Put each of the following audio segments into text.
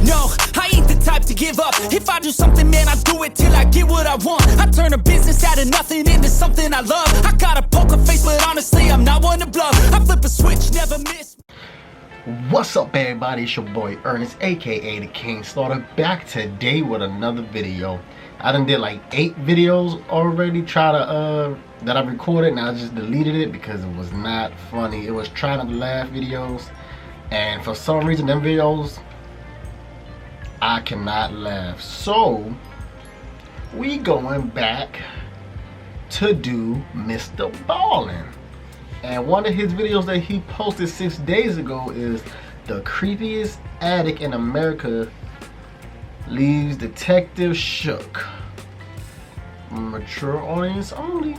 No, I ain't the type to give up. If I do something, man, I do it till I get what I want. I turn a business out of nothing into something I love. I got a poker face, but honestly, I'm not one to bluff. I flip a switch, never miss. What's up, everybody? It's your boy Ernest, aka the King Slaughter, back today with another video. I done did like 8 videos already, that I recorded, and I just deleted it because it was not funny. It was trying to laugh videos, and for some reason, them videos, I cannot laugh. So we going back to do Mr. Ballin'. And one of his videos that he posted 6 days ago is the creepiest attic in America leaves detective shook. Mature audience only.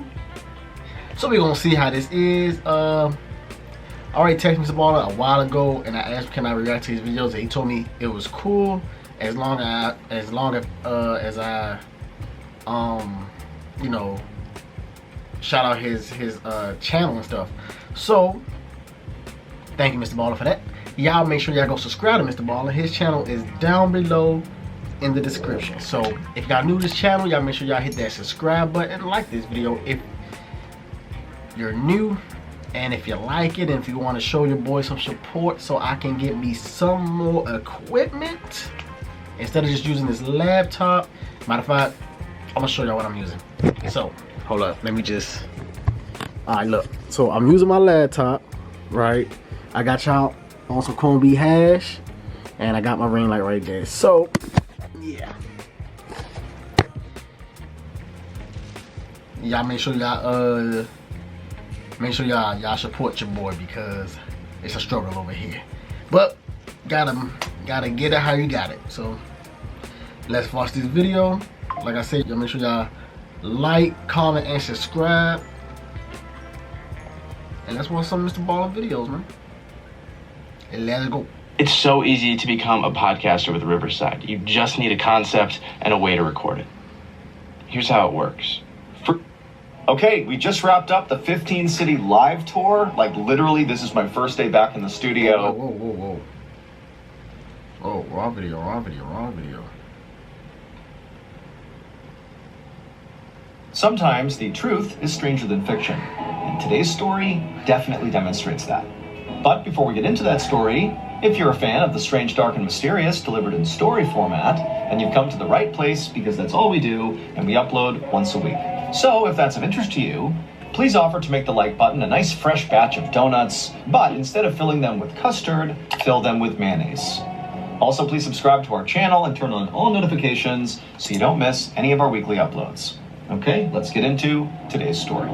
So we're gonna see how this is. I already texted Mr. Ballin' a while ago and I asked him can I react to his videos, and he told me it was cool as long as I you know, shout out his channel and stuff. So thank you, Mr. Ballin', for that. Y'all make sure y'all go subscribe to Mr. Ballin'. His channel is down below in the description. So if y'all new to this channel, y'all make sure y'all hit that subscribe button and like this video if you're new. And if you like it, and if you want to show your boy some support so I can get me some more equipment instead of just using this laptop. Matter of fact, I'm gonna show y'all what I'm using. So hold up, let me just, all right, look. So I'm using my laptop, right? I got y'all on some corned beef hash, and I got my ring light right there. So yeah, y'all make sure y'all y'all support your boy because it's a struggle over here. But gotta get it how you got it. So let's watch this video. Like I said, y'all make sure y'all like, comment, and subscribe. And let's watch some Mr. Ballin' videos, man. And let's go. It's so easy to become a podcaster with Riverside. You just need a concept and a way to record it. Here's how it works. Okay, we just wrapped up the 15 city live tour. Like literally, this is my first day back in the studio. Whoa. Oh, wrong video. Sometimes the truth is stranger than fiction, and today's story definitely demonstrates that. But before we get into that story, if you're a fan of the strange, dark, and mysterious delivered in story format, then you've come to the right place because that's all we do, and we upload once a week. So if that's of interest to you, please offer to make the like button a nice fresh batch of donuts, but instead of filling them with custard, fill them with mayonnaise. Also, please subscribe to our channel and turn on all notifications so you don't miss any of our weekly uploads. Okay, let's get into today's story.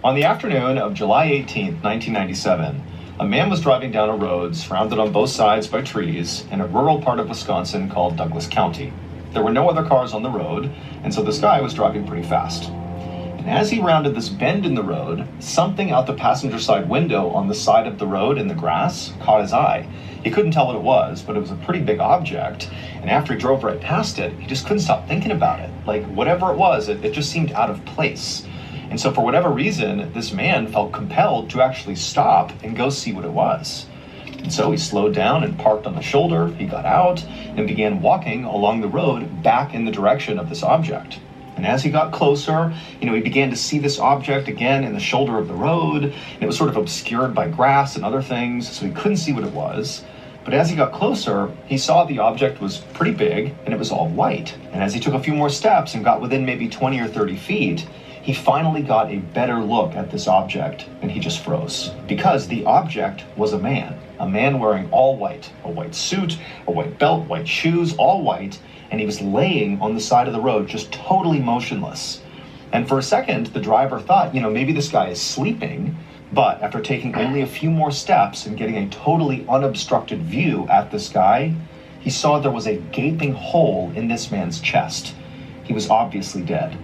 On the afternoon of July 18th, 1997, a man was driving down a road surrounded on both sides by trees in a rural part of Wisconsin called Douglas County. There were no other cars on the road, and so this guy was driving pretty fast. And as he rounded this bend in the road, something out the passenger side window on the side of the road in the grass caught his eye. He couldn't tell what it was, but it was a pretty big object, and after he drove right past it, he just couldn't stop thinking about it. Like, whatever it was, it just seemed out of place. And so for whatever reason, this man felt compelled to actually stop and go see what it was. And so he slowed down and parked on the shoulder. He got out and began walking along the road back in the direction of this object. And as he got closer, he began to see this object again in the shoulder of the road. And it was sort of obscured by grass and other things, so he couldn't see what it was. But as he got closer, he saw the object was pretty big and it was all white. And as he took a few more steps and got within maybe 20 or 30 feet, he finally got a better look at this object, and he just froze. Because the object was a man wearing all white, a white suit, a white belt, white shoes, all white, and he was laying on the side of the road, just totally motionless. And for a second, the driver thought, maybe this guy is sleeping, but after taking only a few more steps and getting a totally unobstructed view at this guy, he saw there was a gaping hole in this man's chest. He was obviously dead.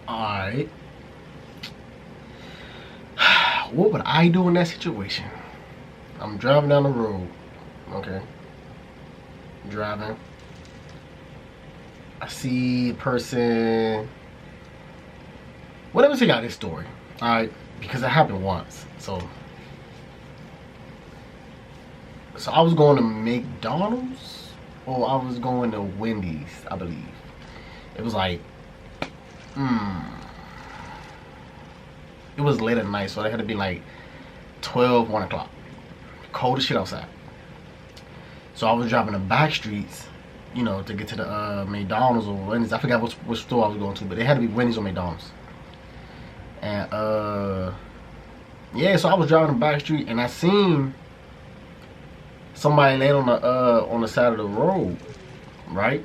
Alright. What would I do in that situation? I'm driving down the road, okay? driving. I see a person. Well, let me tell y'all this story, alright? Because it happened once. So I was going to McDonald's, or I was going to Wendy's, I believe. It was like, it was late at night, so it had to be like 12, 1 o'clock. Cold as shit outside. So I was driving the back streets, you know, to get to the McDonald's or Wendy's. I forgot which store I was going to, but it had to be Wendy's or McDonald's. And yeah, so I was driving the back street and I seen somebody laying on the side of the road, right?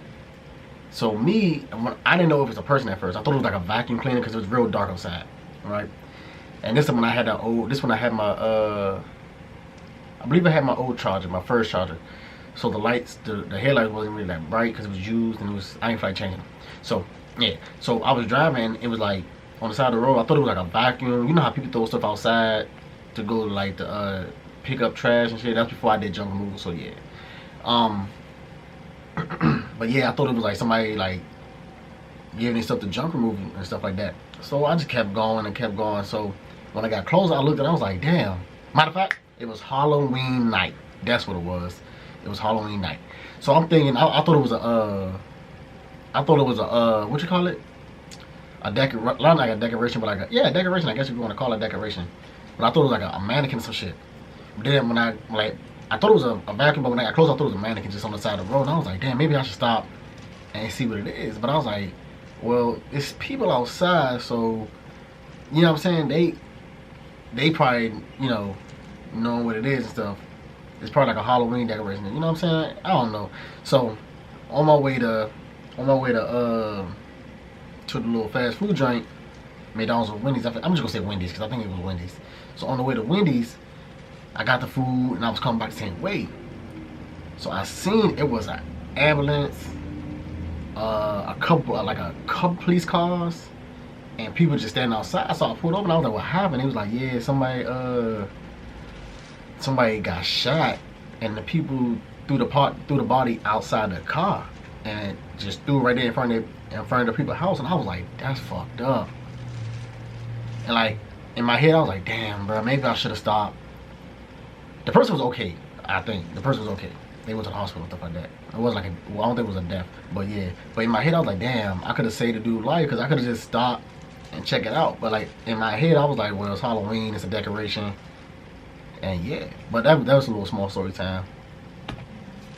So I didn't know if it was a person at first. I thought it was like a vacuum cleaner because it was real dark outside, right? And this is when I had my I believe I had my old charger, my first charger. So the lights, the headlights wasn't really that bright because it was used and I didn't feel like changing them. So yeah, so I was driving. It was like on the side of the road. I thought it was like a vacuum. You know how people throw stuff outside to go like to pick up trash and shit. That's before I did junk removal. So yeah, but yeah, I thought it was like somebody like giving stuff to junk removal and stuff like that. So I just kept going and kept going. So when I got closer, I looked and I was like, damn. Matter of fact, it was Halloween night. That's what it was. It was Halloween night. So I'm thinking, I thought it was a what you call it? Not like a decoration, but like a decoration. I guess if you want to call it decoration. But I thought it was like a mannequin or some shit. But then when I thought it was a vacuum, but when I got close, I thought it was a mannequin just on the side of the road. And I was like, damn, maybe I should stop and see what it is. But I was like, well, it's people outside, so you know what I'm saying? They probably, you know, knowing what it is and stuff. It's probably like a Halloween decoration. You know what I'm saying? I don't know. So on my way to the little fast food joint, McDonald's or Wendy's. I'm just gonna say Wendy's because I think it was Wendy's. So on the way to Wendy's, I got the food and I was coming back the same way. So I seen it was an ambulance, a couple police cars, and people just standing outside. So I pulled over and I was like, "What happened?" He was like, "Yeah, somebody got shot, and the people threw the body outside the car and just threw it right there in front of the people's house." And I was like, "That's fucked up." And like in my head, I was like, "Damn, bro, maybe I should have stopped." The person was okay. I think the person was okay. They went to the hospital and stuff like that. It wasn't like I don't think it was a death, but yeah. But in my head, I was like, "Damn, I could have saved the dude's life because I could have just stopped and check it out." But like in my head, I was like, "Well, it's Halloween. It's a decoration." And yeah, but that was a little small story time.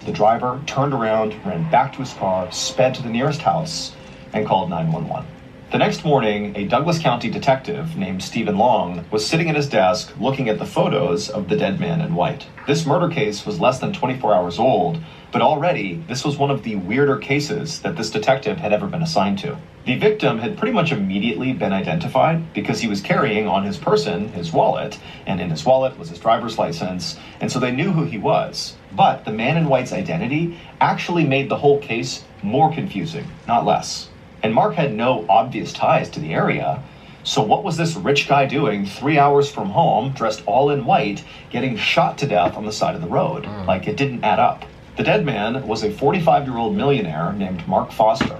The driver turned around, ran back to his car, sped to the nearest house, and called 911. The next morning, a Douglas County detective named Stephen Long was sitting at his desk looking at the photos of the dead man in white. This murder case was less than 24 hours old, but already this was one of the weirder cases that this detective had ever been assigned to. The victim had pretty much immediately been identified because he was carrying on his person his wallet, and in his wallet was his driver's license, and so they knew who he was. But the man in white's identity actually made the whole case more confusing, not less. And Mark had no obvious ties to the area, so what was this rich guy doing 3 hours from home, dressed all in white, getting shot to death on the side of the road? Like, it didn't add up. The dead man was a 45-year-old millionaire named Mark Foster.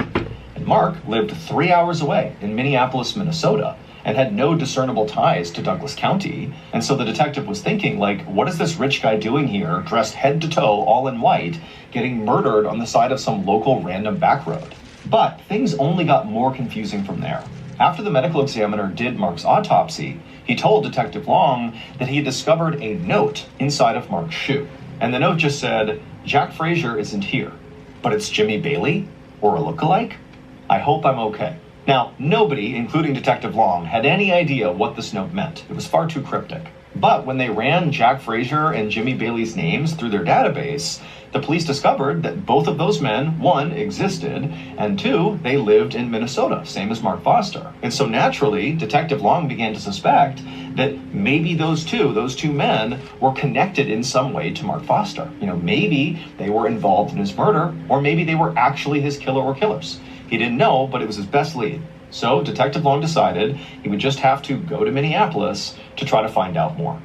And Mark lived 3 hours away in Minneapolis, Minnesota, and had no discernible ties to Douglas County. And so the detective was thinking, like, what is this rich guy doing here, dressed head to toe, all in white, getting murdered on the side of some local random back road? But things only got more confusing from there. After the medical examiner did Mark's autopsy, he told Detective Long that he had discovered a note inside of Mark's shoe. And the note just said, "Jack Frazier isn't here, but it's Jimmy Bailey, or a lookalike? I hope I'm okay." Now, nobody, including Detective Long, had any idea what this note meant. It was far too cryptic. But when they ran Jack Frazier and Jimmy Bailey's names through their database, the police discovered that both of those men, one, existed, and two, they lived in Minnesota, same as Mark Foster. And so naturally, Detective Long began to suspect that maybe those two men were connected in some way to Mark Foster. You know, maybe they were involved in his murder, or maybe they were actually his killer or killers. He didn't know, but it was his best lead. So Detective Long decided he would just have to go to Minneapolis to try to find out more.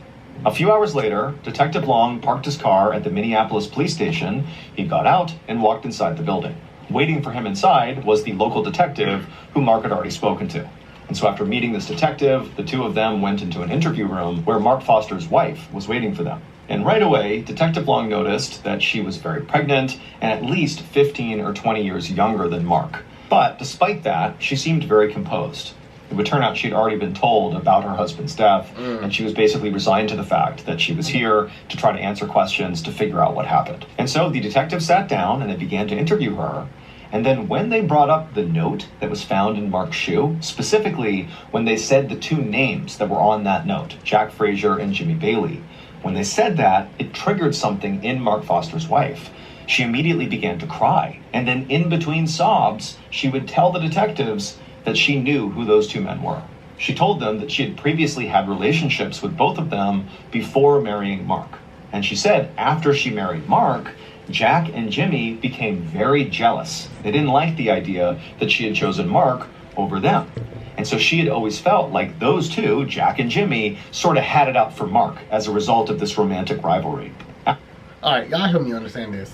A few hours later, Detective Long parked his car at the Minneapolis police station. He got out and walked inside the building. Waiting for him inside was the local detective who Mark had already spoken to. And so after meeting this detective, the two of them went into an interview room where Mark Foster's wife was waiting for them. And right away, Detective Long noticed that she was very pregnant and at least 15 or 20 years younger than Mark. But despite that, she seemed very composed. It would turn out she'd already been told about her husband's death, and she was basically resigned to the fact that she was here to try to answer questions to figure out what happened. And so the detective sat down and they began to interview her. And then when they brought up the note that was found in Mark's shoe, specifically when they said the two names that were on that note, Jack Frazier and Jimmy Bailey, when they said that, it triggered something in Mark Foster's wife. She immediately began to cry. And then in between sobs, she would tell the detectives that she knew who those two men were. She told them that she had previously had relationships with both of them before marrying Mark. And she said after she married Mark, Jack and Jimmy became very jealous. They didn't like the idea that she had chosen Mark over them. And so she had always felt like those two, Jack and Jimmy, sort of had it out for Mark as a result of this romantic rivalry. All right, y'all help me understand this.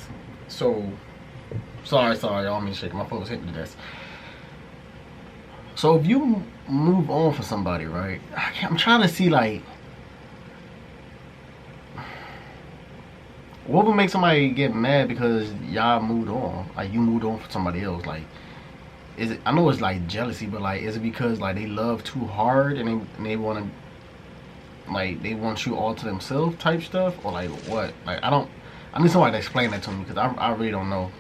So, sorry, y'all. I'm shaking my phone was hitting this. So if you move on for somebody, right? I'm trying to see like, what would make somebody get mad because y'all moved on? Like you moved on for somebody else. Like, is it? I know it's like jealousy, but like, is it because like they love too hard and they want to, like they want you all to themselves type stuff, or like what? Like I need somebody to explain that to me because I really don't know.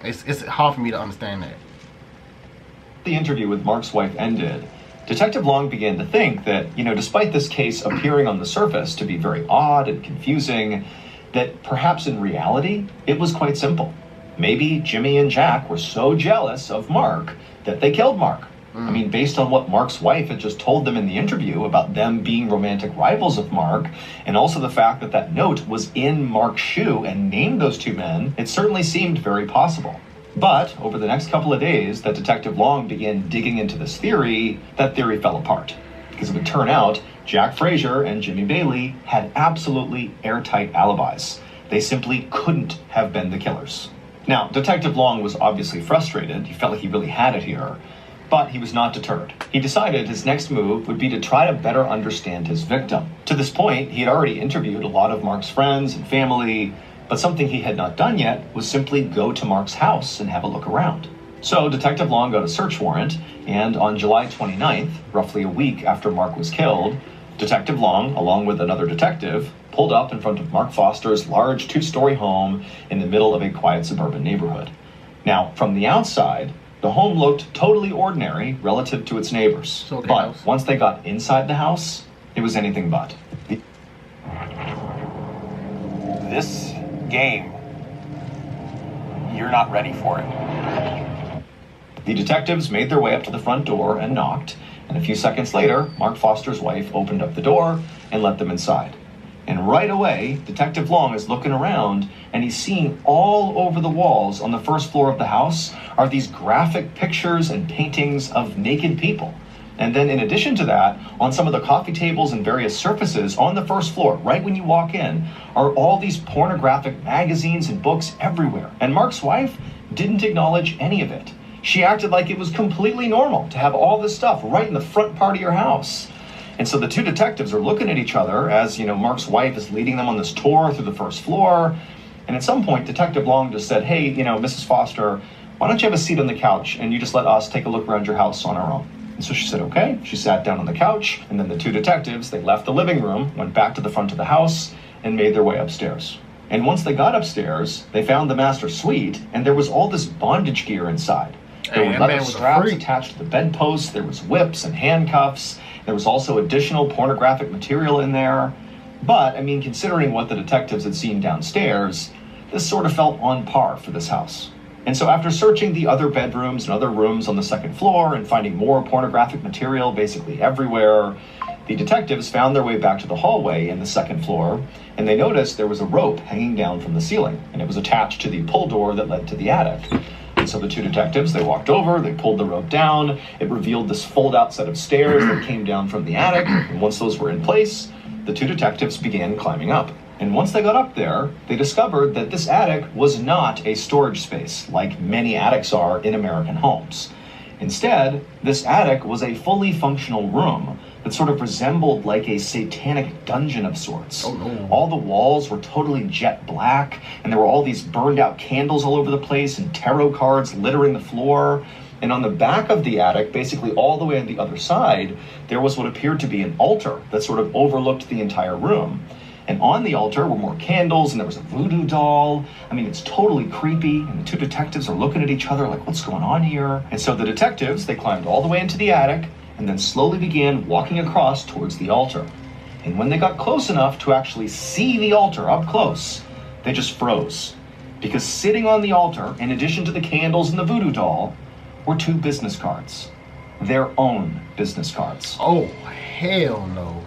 It's hard for me to understand that. The interview with Mark's wife ended, Detective Long began to think that, despite this case appearing on the surface to be very odd and confusing, that perhaps in reality, it was quite simple. Maybe Jimmy and Jack were so jealous of Mark that they killed Mark. I mean, based on what Mark's wife had just told them in the interview about them being romantic rivals of Mark, and also the fact that that note was in Mark's shoe and named those two men, it certainly seemed very possible. But over the next couple of days that Detective Long began digging into this theory, that theory fell apart. Because it would turn out Jack Frazier and Jimmy Bailey had absolutely airtight alibis. They simply couldn't have been the killers. Now, Detective Long was obviously frustrated. He felt like he really had it here. But he was not deterred. He decided his next move would be to try to better understand his victim. To this point, he had already interviewed a lot of Mark's friends and family, but something he had not done yet was simply go to Mark's house and have a look around. So Detective Long got a search warrant, and on July 29th, roughly a week after Mark was killed, Detective Long, along with another detective, pulled up in front of Mark Foster's large two-story home in the middle of a quiet suburban neighborhood. Now, from the outside, the home looked totally ordinary relative to its neighbors. But once they got inside the house, it was anything but. This game, you're not ready for it. The detectives made their way up to the front door and knocked, and a few seconds later, Mark Foster's wife opened up the door and let them inside. And right away, Detective Long is looking around, and he's seeing all over the walls on the first floor of the house are these graphic pictures and paintings of naked people. And then in addition to that, on some of the coffee tables and various surfaces on the first floor, right when you walk in, are all these pornographic magazines and books everywhere. And Mark's wife didn't acknowledge any of it. She acted like it was completely normal to have all this stuff right in the front part of your house. And so the two detectives are looking at each other as, Mark's wife is leading them on this tour through the first floor. And at some point, Detective Long just said, hey, Mrs. Foster, why don't you have a seat on the couch and you just let us take a look around your house on our own? And so she said, okay. She sat down on the couch, and then the two detectives, they left the living room, went back to the front of the house, and made their way upstairs. And once they got upstairs, they found the master suite, and there was all this bondage gear inside. There were leather straps attached to the bedposts, there was whips and handcuffs, there was also additional pornographic material in there. But, considering what the detectives had seen downstairs, this sort of felt on par for this house. And so after searching the other bedrooms and other rooms on the second floor and finding more pornographic material basically everywhere, the detectives found their way back to the hallway in the second floor, and they noticed there was a rope hanging down from the ceiling, and it was attached to the pull door that led to the attic. And so the two detectives, they walked over, they pulled the rope down, it revealed this fold-out set of stairs that came down from the attic, and once those were in place, the two detectives began climbing up. And once they got up there, they discovered that this attic was not a storage space like many attics are in American homes. Instead, this attic was a fully functional room that sort of resembled like a satanic dungeon of sorts. Oh, no. All the walls were totally jet black, and there were all these burned out candles all over the place and tarot cards littering the floor. And on the back of the attic, basically all the way on the other side, there was what appeared to be an altar that sort of overlooked the entire room. And on the altar were more candles, and there was a voodoo doll. I mean, it's totally creepy, and the two detectives are looking at each other like, what's going on here? And so the detectives, they climbed all the way into the attic, and then slowly began walking across towards the altar. And when they got close enough to actually see the altar up close, they just froze. Because sitting on the altar, in addition to the candles and the voodoo doll, were two business cards. Their own business cards. Oh, hell no.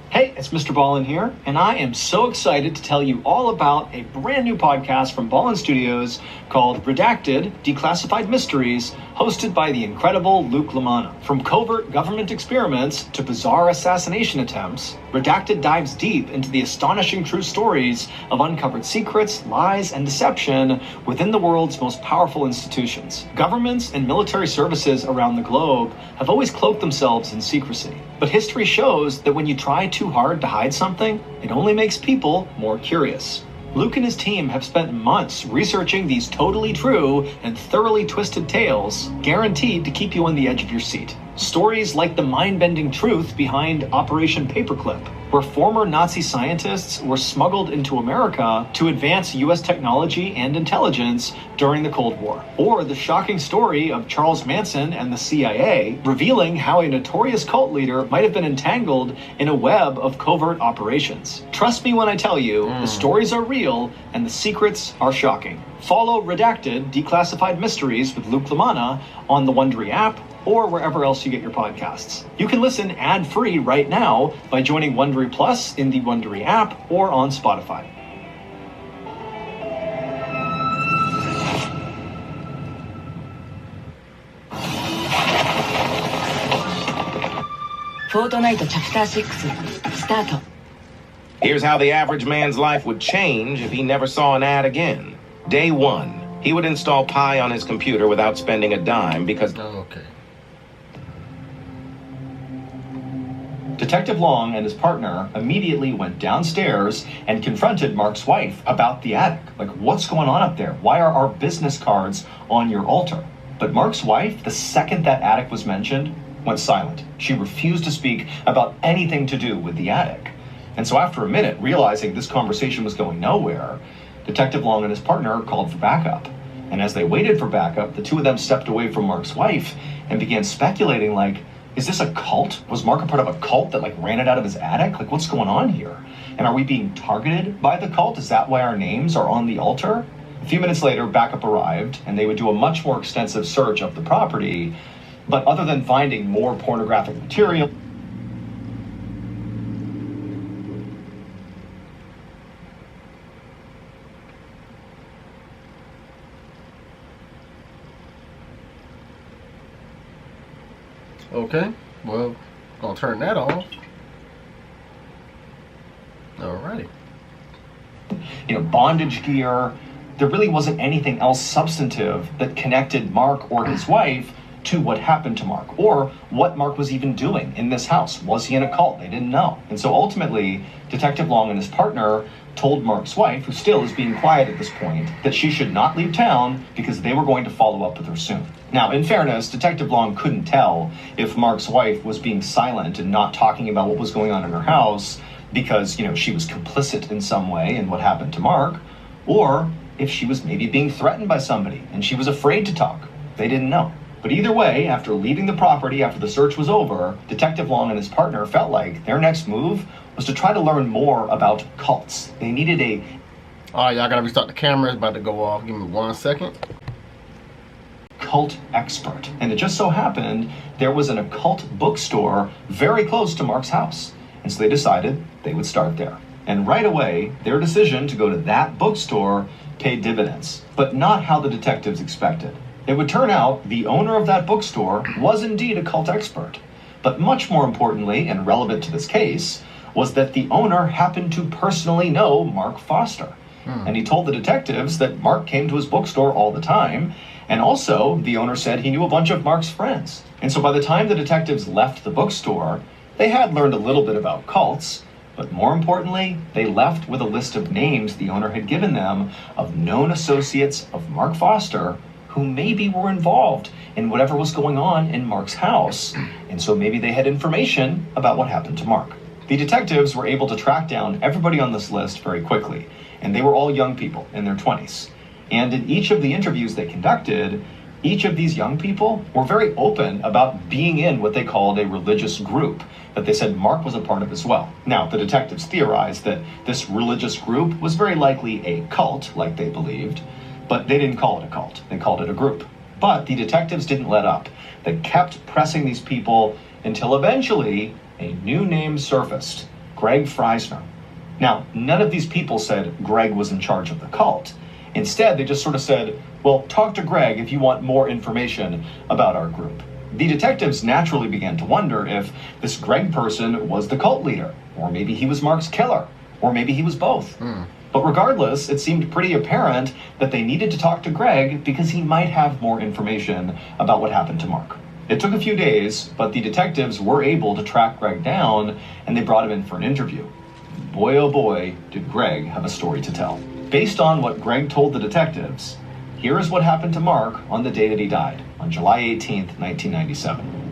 Hey, it's Mr. Ballin here, and I am so excited to tell you all about a brand new podcast from Ballin Studios called Redacted: Declassified Mysteries, hosted by the incredible Luke LaManna. From covert government experiments to bizarre assassination attempts, Redacted dives deep into the astonishing true stories of uncovered secrets, lies, and deception within the world's most powerful institutions. Governments and military services around the globe have always cloaked themselves in secrecy. But history shows that when you try too hard to hide something, it only makes people more curious. Luke and his team have spent months researching these totally true and thoroughly twisted tales, guaranteed to keep you on the edge of your seat. Stories like the mind-bending truth behind Operation Paperclip, where former Nazi scientists were smuggled into America to advance U.S. technology and intelligence during the Cold War. Or the shocking story of Charles Manson and the CIA, revealing how a notorious cult leader might have been entangled in a web of covert operations. Trust me when I tell you, the stories are real and the secrets are shocking. Follow Redacted: Declassified Mysteries with Luke LaManna on the Wondery app or wherever else you get your podcasts. You can listen ad-free right now by joining Wondery Plus in the Wondery app or on Spotify. Fortnite Chapter 6 Start. Here's how the average man's life would change if he never saw an ad again. Day 1, he would install Pi on his computer without spending a dime because... Okay. Detective Long and his partner immediately went downstairs and confronted Mark's wife about the attic. Like, what's going on up there? Why are our business cards on your altar? But Mark's wife, the second that attic was mentioned, went silent. She refused to speak about anything to do with the attic. And so after a minute, realizing this conversation was going nowhere, Detective Long and his partner called for backup. And as they waited for backup, the two of them stepped away from Mark's wife and began speculating, like, is this a cult? Was Mark a part of a cult that like ran it out of his attic? Like, what's going on here? And are we being targeted by the cult? Is that why our names are on the altar? A few minutes later, backup arrived, and they would do a much more extensive search of the property. But other than finding more pornographic material, Okay, well, gonna turn that off. Alrighty. Bondage gear, there really wasn't anything else substantive that connected Mark or his wife to what happened to Mark, or what Mark was even doing in this house. Was he in a cult? They didn't know. And so ultimately, Detective Long and his partner told Mark's wife, who still is being quiet at this point, that she should not leave town because they were going to follow up with her soon. Now, in fairness, Detective Long couldn't tell if Mark's wife was being silent and not talking about what was going on in her house because, she was complicit in some way in what happened to Mark, or if she was maybe being threatened by somebody and she was afraid to talk. They didn't know. But either way, after leaving the property after the search was over, Detective Long and his partner felt like their next move was to try to learn more about cults. They needed a... All right, y'all gotta restart the camera. It's about to go off. Give me 1 second. Cult expert. And it just so happened there was an occult bookstore very close to Mark's house. And so they decided they would start there. And right away, their decision to go to that bookstore paid dividends, but not how the detectives expected. It would turn out the owner of that bookstore was indeed a cult expert, But much more importantly, and relevant to this case, was that the owner happened to personally know Mark Foster. And he told the detectives that Mark came to his bookstore all the time, and also the owner said he knew a bunch of Mark's friends. And so by the time the detectives left the bookstore, they had learned a little bit about cults, but more importantly, they left with a list of names the owner had given them of known associates of Mark Foster who maybe were involved in whatever was going on in Mark's house, and so maybe they had information about what happened to Mark. The detectives were able to track down everybody on this list very quickly, and they were all young people in their 20s. And in each of the interviews they conducted, each of these young people were very open about being in what they called a religious group that they said Mark was a part of as well. Now, the detectives theorized that this religious group was very likely a cult, like they believed, but they didn't call it a cult. They called it a group. But the detectives didn't let up. They kept pressing these people until eventually a new name surfaced, Greg Freisner. Now, none of these people said Greg was in charge of the cult. Instead, they just sort of said, well, talk to Greg if you want more information about our group. The detectives naturally began to wonder if this Greg person was the cult leader, or maybe he was Mark's killer, or maybe he was both. But regardless, it seemed pretty apparent that they needed to talk to Greg because he might have more information about what happened to Mark. It took a few days, but the detectives were able to track Greg down, and they brought him in for an interview. Boy, oh boy, did Greg have a story to tell. Based on what Greg told the detectives, here is what happened to Mark on the day that he died, on July 18th, 1997.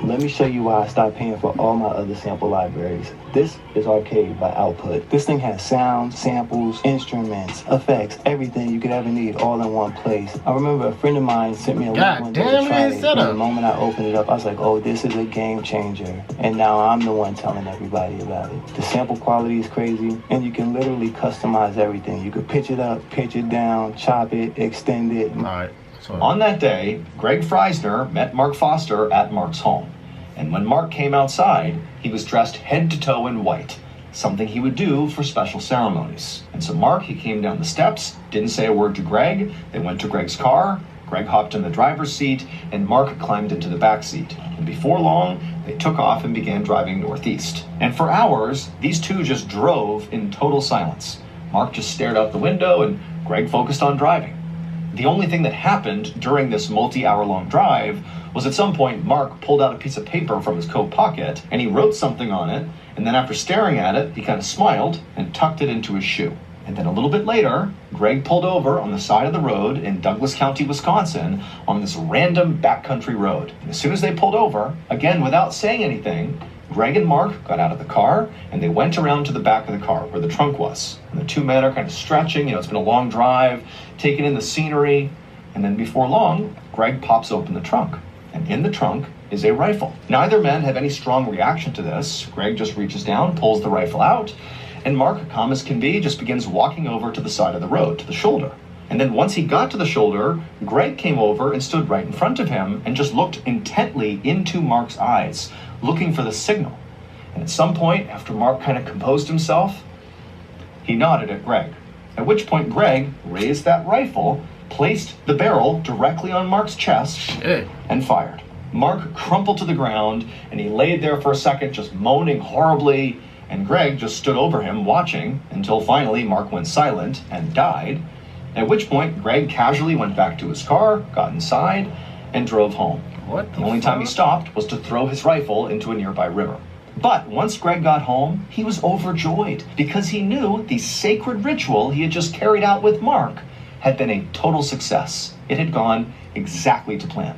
Let me show you why I stopped paying for all my other sample libraries. This is Arcade by Output. This thing has sounds, samples, instruments, effects, everything you could ever need all in one place. I remember a friend of mine sent me a link one day to try it, and the moment I opened it up, I was like, oh, this is a game changer. And now I'm the one telling everybody about it. The sample quality is crazy, and you can literally customize everything. You could pitch it up, pitch it down, chop it, extend it. All right. On that day, Greg Freisner met Mark Foster at Mark's home. And when Mark came outside, he was dressed head to toe in white, something he would do for special ceremonies. And so Mark, he came down the steps, didn't say a word to Greg. They went to Greg's car. Greg hopped in the driver's seat, and Mark climbed into the back seat. And before long, they took off and began driving northeast. And for hours, these two just drove in total silence. Mark just stared out the window, and Greg focused on driving. The only thing that happened during this multi-hour-long drive was at some point Mark pulled out a piece of paper from his coat pocket and he wrote something on it, and then after staring at it, he kind of smiled and tucked it into his shoe. And then a little bit later, Greg pulled over on the side of the road in Douglas County, Wisconsin, on this random backcountry road. And as soon as they pulled over, again without saying anything, Greg and Mark got out of the car and they went around to the back of the car where the trunk was. And the two men are kind of stretching, it's been a long drive, taking in the scenery. And then before long, Greg pops open the trunk. And in the trunk is a rifle. Neither man have any strong reaction to this. Greg just reaches down, pulls the rifle out, and Mark, calm as can be, just begins walking over to the side of the road, to the shoulder. And then once he got to the shoulder, Greg came over and stood right in front of him and just looked intently into Mark's eyes, looking for the signal. And at some point, after Mark kind of composed himself, he nodded at Greg. At which point Greg raised that rifle, placed the barrel directly on Mark's chest, and fired. Mark crumpled to the ground, and he laid there for a second just moaning horribly, and Greg just stood over him watching until finally Mark went silent and died, at which point Greg casually went back to his car, got inside, and drove home. The only time he stopped was to throw his rifle into a nearby river. But once Greg got home, he was overjoyed because he knew the sacred ritual he had just carried out with Mark had been a total success. It had gone exactly to plan.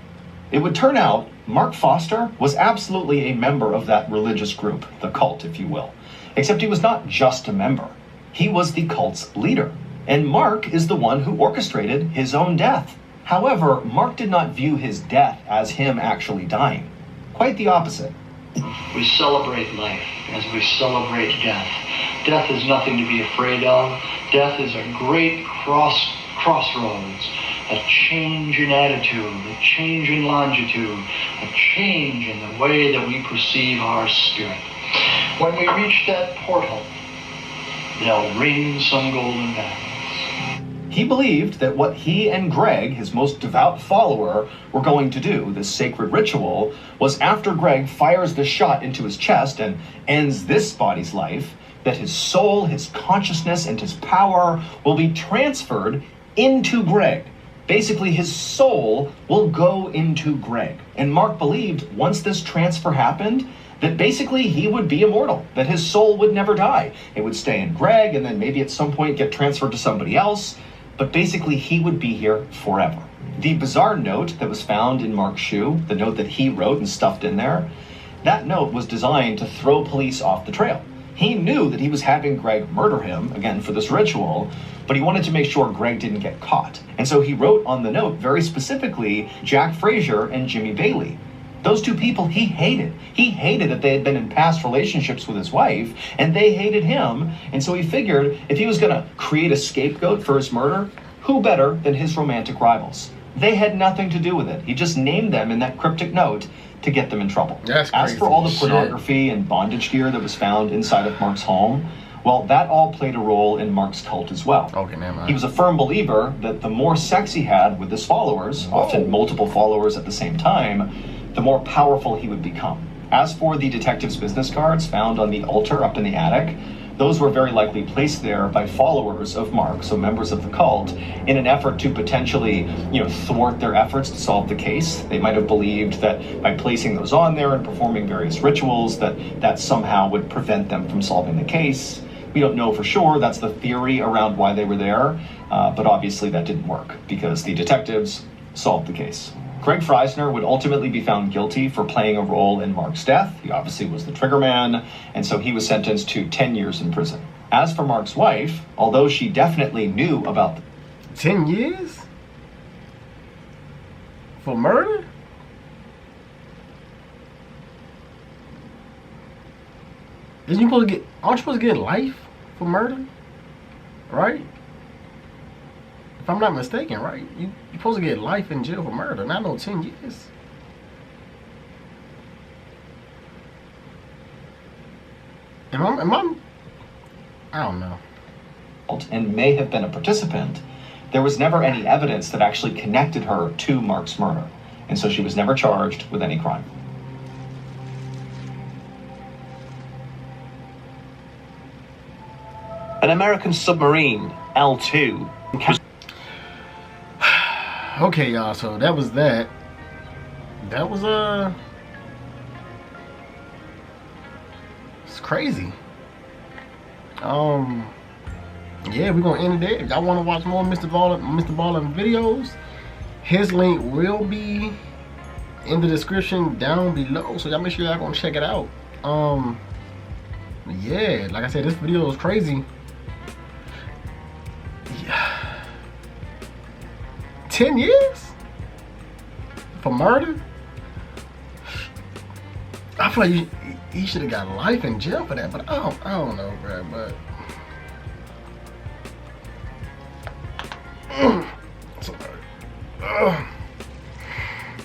It would turn out Mark Foster was absolutely a member of that religious group, the cult, if you will. Except he was not just a member. He was the cult's leader. And Mark is the one who orchestrated his own death. However, Mark did not view his death as him actually dying. Quite the opposite. We celebrate life as we celebrate death. Death is nothing to be afraid of. Death is a great crossroads, a change in attitude, a change in longitude, a change in the way that we perceive our spirit. When we reach that portal, they'll ring some golden bells. He believed that what he and Greg, his most devout follower, were going to do, this sacred ritual, was after Greg fires the shot into his chest and ends this body's life, that his soul, his consciousness, and his power will be transferred into Greg. Basically, his soul will go into Greg. And Mark believed once this transfer happened, that basically he would be immortal, that his soul would never die. It would stay in Greg and then maybe at some point get transferred to somebody else, but basically he would be here forever. The bizarre note that was found in Mark's shoe, the note that he wrote and stuffed in there, that note was designed to throw police off the trail. He knew that he was having Greg murder him, again, for this ritual, but he wanted to make sure Greg didn't get caught. And so he wrote on the note, very specifically, Jack Frazier and Jimmy Bailey. Those two people he hated. He hated that they had been in past relationships with his wife, and they hated him. And so he figured if he was going to create a scapegoat for his murder, who better than his romantic rivals? They had nothing to do with it. He just named them in that cryptic note to get them in trouble. That's crazy. As for all the pornography and bondage gear that was found inside of Mark's home, well, that all played a role in Mark's cult as well. Okay, never mind. He was a firm believer that the more sex he had with his followers, often multiple followers at the same time, the more powerful he would become. As for the detective's business cards found on the altar up in the attic, those were very likely placed there by followers of Mark, so members of the cult, in an effort to potentially, thwart their efforts to solve the case. They might have believed that by placing those on there and performing various rituals, that somehow would prevent them from solving the case. We don't know for sure. That's the theory around why they were there, but obviously that didn't work because the detectives solved the case. Greg Freisner would ultimately be found guilty for playing a role in Mark's death. He obviously was the trigger man, and so he was sentenced to 10 years in prison. As for Mark's wife, although she definitely knew about 10 years? For murder? Aren't you supposed to get life for murder? Right? If I'm not mistaken, right? You're supposed to get life in jail for murder, not no 10 years. I don't know. And may have been a participant, there was never any evidence that actually connected her to Mark's murder. And so she was never charged with any crime. An American submarine, L2, Okay, y'all, so that was that. That was, it's crazy. Yeah, we're gonna end it there. If y'all wanna watch more Mr. Ballin videos, his link will be in the description down below. So y'all make sure y'all gonna check it out. Yeah, like I said, this video was crazy. Yeah. 10 years? For murder? I feel like he should have got life in jail for that, but I don't know, bro, but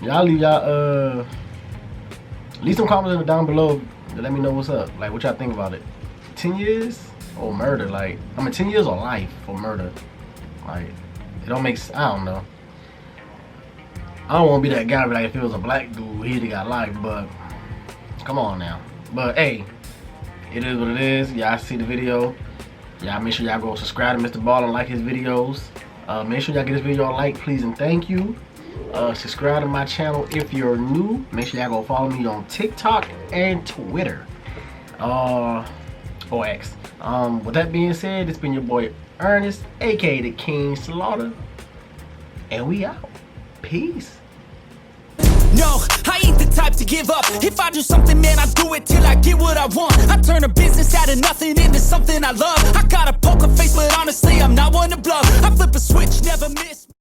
y'all leave some comments down below to let me know what's up. Like, what y'all think about it? 10 years or murder? Like, 10 years or life for murder? Like, it don't make sense. I don't know. I don't want to be that guy, but like, if it was a black dude, he'd have got life, but come on now. But hey, it is what it is. Y'all see the video. Y'all make sure y'all go subscribe to Mr. Ball and like his videos. Make sure y'all get this video a like, please, and thank you. Subscribe to my channel if you're new. Make sure y'all go follow me on TikTok and Twitter. Or X. With that being said, it's been your boy Ernest, aka the King Slaughter. And we out. Peace. No, I ain't the type to give up. If I do something, man, I do it till I get what I want. I turn a business out of nothing into something I love. I got a poker face, but honestly, I'm not one to bluff. I flip a switch, never miss.